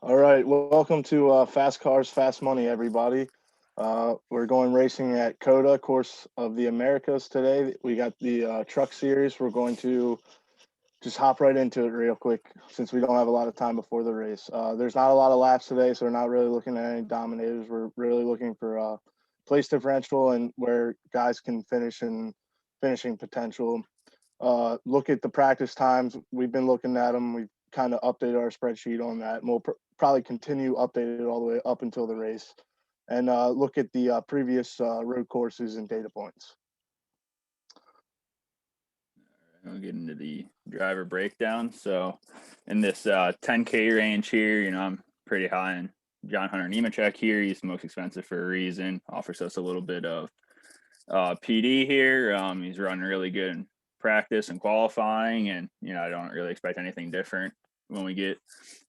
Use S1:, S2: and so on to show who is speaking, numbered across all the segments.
S1: All right, well, welcome to Fast Cars, Fast Money, everybody. We're going racing at COTA, Course of the Americas today. We got the truck series. We're going to just hop right into it real quick since we don't have a lot of time before the race. There's not a lot of laps today, so we're not really looking at any dominators. We're really looking for place differential and where guys can finish and finishing potential. Look at the practice times. We've been looking at them. We've kind of updated our spreadsheet on that, and we'll probably continue updated all the way up until the race. And look at the previous road courses and data points.
S2: We'll get into the driver breakdown. So in this 10K range here, I'm pretty high in John Hunter Nemechek here. He's the most expensive for a reason. Offers us a little bit of PD here. He's running really good in practice and qualifying, and I don't really expect anything different when we get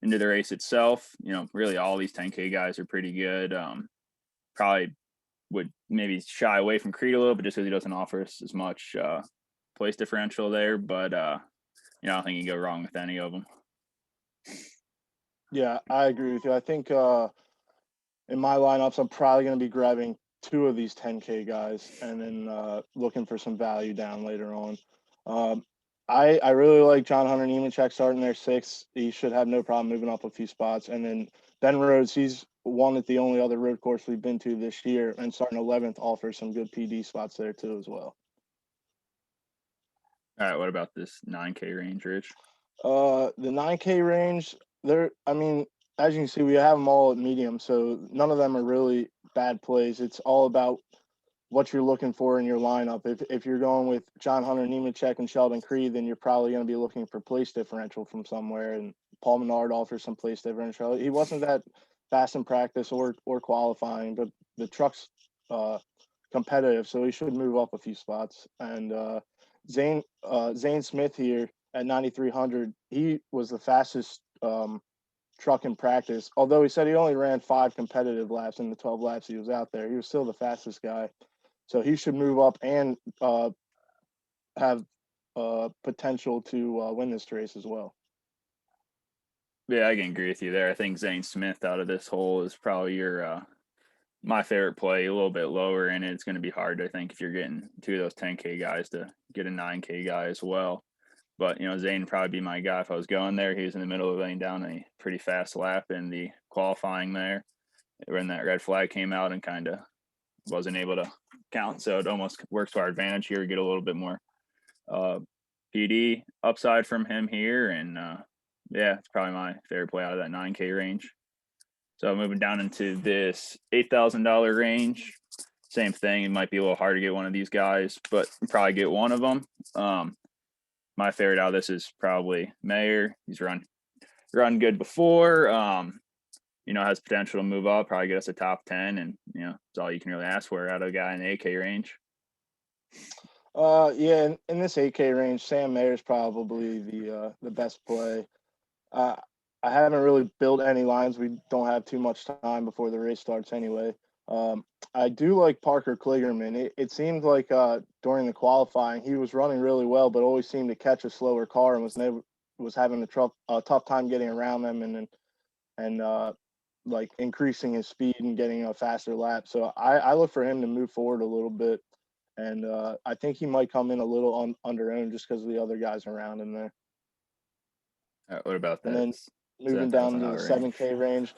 S2: into the race itself. Really all these 10K guys are pretty good. Probably would maybe shy away from Creed a little bit just because he doesn't offer us as much place differential there, but I don't think you can go wrong with any of them.
S1: Yeah, I agree with you. I think in my lineups, I'm probably going to be grabbing two of these 10K guys and then looking for some value down later on. I really like John Hunter Nemechek starting there sixth. He should have no problem moving up a few spots. And then Ben Rhodes, he's won at the only other road course we've been to this year, and starting 11th offers some good PD spots there too as well.
S2: All right, what about this 9K range, Rich?
S1: The 9K range, as you can see, we have them all at medium, so none of them are really bad plays. It's all about what you're looking for in your lineup. If you're going with John Hunter Nemechek and Sheldon Creed, then you're probably going to be looking for place differential from somewhere. And Paul Menard offers some place differential. He wasn't that fast in practice or qualifying, but the truck's competitive, so he should move up a few spots. And Zane Smith here at 9,300, he was the fastest truck in practice. Although he said he only ran 5 competitive laps in the 12 laps he was out there, he was still the fastest guy. So he should move up and have potential to win this race as well.
S2: Yeah, I can agree with you there. I think Zane Smith out of this hole is probably your my favorite play. A little bit lower in it. It's going to be hard, I think, if you're getting two of those 10K guys to get a 9K guy as well. But Zane would probably be my guy if I was going there. He was in the middle of laying down a pretty fast lap in the qualifying there when that red flag came out and kind of wasn't able to count. So it almost works to our advantage here. Get a little bit more PD upside from him here. And yeah, it's probably my favorite play out of that 9K range. So moving down into this $8,000 range, same thing. It might be a little hard to get one of these guys, but probably get one of them. My favorite out of this is probably Mayer. He's run good before. Has potential to move up, probably get us a top 10, and it's all you can really ask for out of a guy in the 8K range.
S1: Yeah, in this 8K range, Sam Mayer is probably the best play. I haven't really built any lines. We don't have too much time before the race starts anyway. I do like Parker Kligerman. It seemed like during the qualifying he was running really well, but always seemed to catch a slower car and was having a tough time getting around them and like increasing his speed and getting a faster lap. So I look for him to move forward a little bit, and I think he might come in a little under owned just because of the other guys around him there.
S2: What about that?
S1: And then moving down to the 7K range.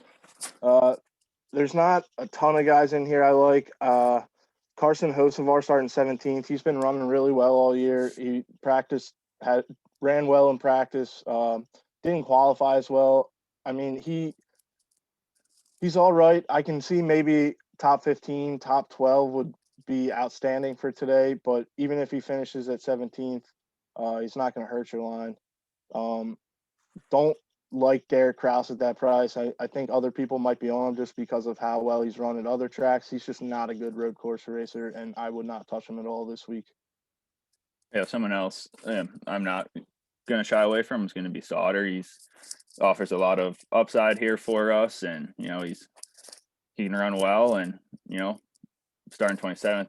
S1: There's not a ton of guys in here I like. Carson Hocevar starting 17th. He's been running really well all year. He ran well in practice. Didn't qualify as well. I mean, he's all right. I can see maybe top 15, top 12 would be outstanding for today. But even if he finishes at 17th, he's not going to hurt your line. Don't like Derek Kraus at that price. I think other people might be on him just because of how well he's run at other tracks. He's just not a good road course racer, and I would not touch him at all this week.
S2: Yeah, someone else I'm not going to shy away from is going to be Sauter. He's offers a lot of upside here for us, and he can run well, and starting 27th,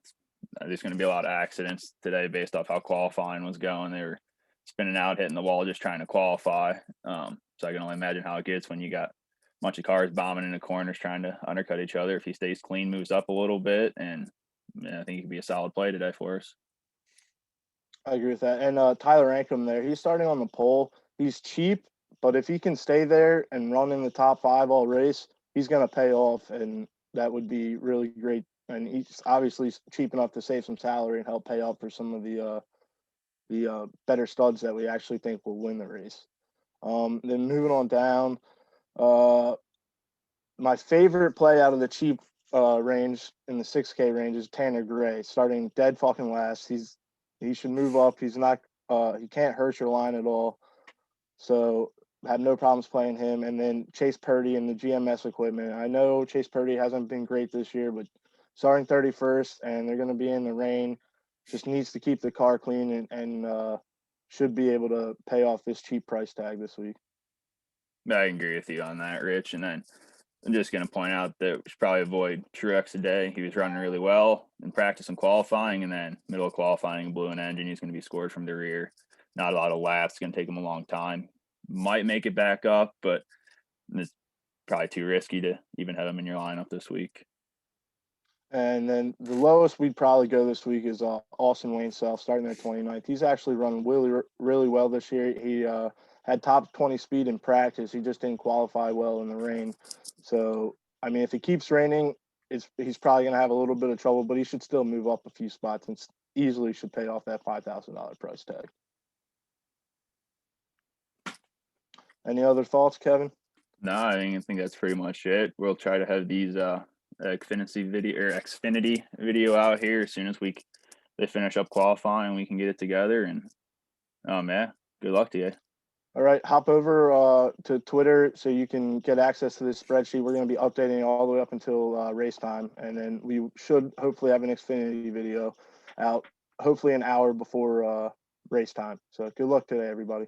S2: there's going to be a lot of accidents today based off how qualifying was going. They were spinning out, hitting the wall, just trying to qualify. So I can only imagine how it gets when you got bunch of cars bombing in the corners trying to undercut each other. If he stays clean, moves up a little bit, and I think he could be a solid play today for us.
S1: I agree with that. And Tyler Ankrum there, he's starting on the pole. He's cheap, but if he can stay there and run in the top 5 all race, he's going to pay off, and that would be really great. And he's obviously cheap enough to save some salary and help pay up for some of the better studs that we actually think will win the race. Then moving on down, my favorite play out of the cheap range in the 6K range is Tanner Gray, starting dead fucking last. He should move up. He's not he can't hurt your line at all. So I have no problems playing him. And then Chase Purdy and the GMS equipment. I know Chase Purdy hasn't been great this year, but starting 31st and they're going to be in the rain, just needs to keep the car clean and should be able to pay off this cheap price tag this week.
S2: I agree with you on that, Rich. And then I'm just going to point out that we should probably avoid Truex today. He was running really well in practice and qualifying, and then middle of qualifying, blew an engine. He's going to be scored from the rear. Not a lot of laps. It's going to take him a long time. Might make it back up, but it's probably too risky to even have him in your lineup this week.
S1: And then the lowest we'd probably go this week is Austin Wayne Self, starting at 29th. He's actually running really well this year. He had top 20 speed in practice. He just didn't qualify well in the rain. So, I mean, if it keeps raining, he's probably going to have a little bit of trouble, but he should still move up a few spots and easily should pay off that $5,000 price tag. Any other thoughts, Kevin?
S2: No, I think that's pretty much it. We'll try to have these Xfinity video out here as soon as they finish up qualifying. We can get it together, and yeah, good luck to you.
S1: All right, hop over to Twitter so you can get access to this spreadsheet. We're going to be updating all the way up until race time, and then we should hopefully have an Xfinity video out, hopefully an hour before race time. So good luck today, everybody.